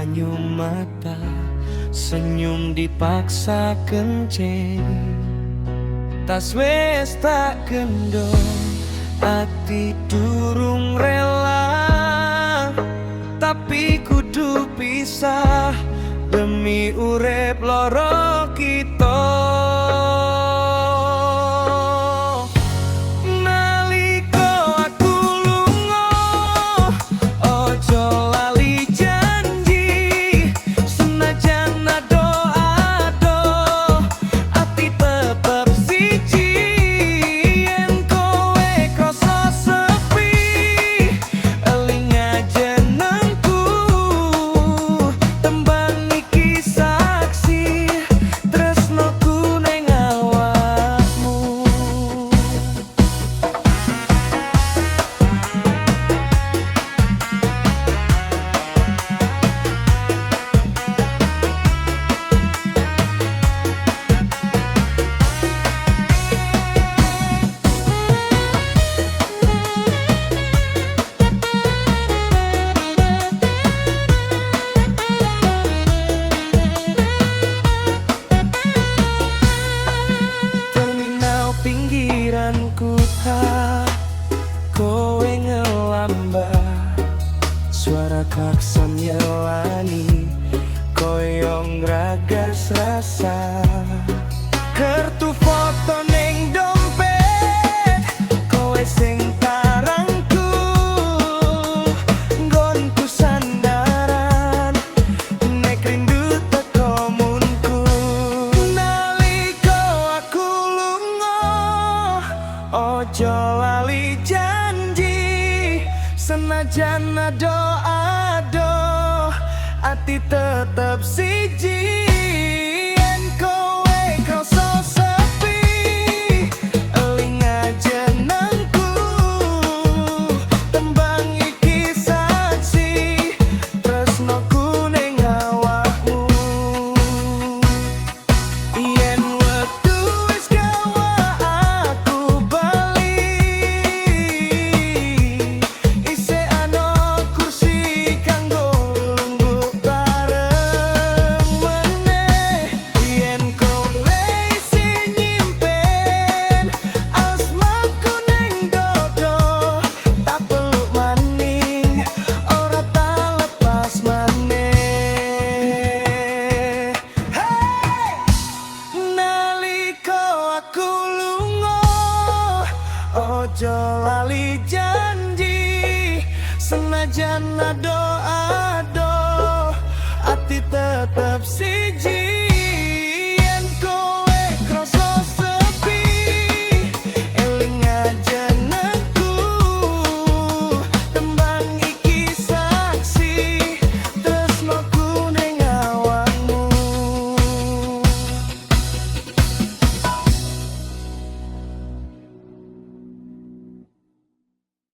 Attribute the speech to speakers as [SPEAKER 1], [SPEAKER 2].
[SPEAKER 1] banyu mata, senyum dipaksa kencing. Tas wes tak gendong, ati durung rela, tapi kudu pisah demi urip loro kita. Kowe ngelambah, suara klakson nyelani, koyong ragas rasa. Kertu foto ning dompet, kowe sing tarangku, nggonku sandaran, nek rindu teko munku. Naliko aku lunga, ojo lali janji, senajan ado-ado, ati tetep siji. Yen kowe krasa sepi, eling aja nangku, tembang iki saksi tresnoku ning awakmu. Yen wektu wis gawa aku bali, isih ana kursi kanggo lungguh bareng meneh. Yen kowe isih nyimpen asmaku ning dodo, tak peluk maning, ora tak lepas maneh. Naliko aku lunga, ojo lali janji, senajan doa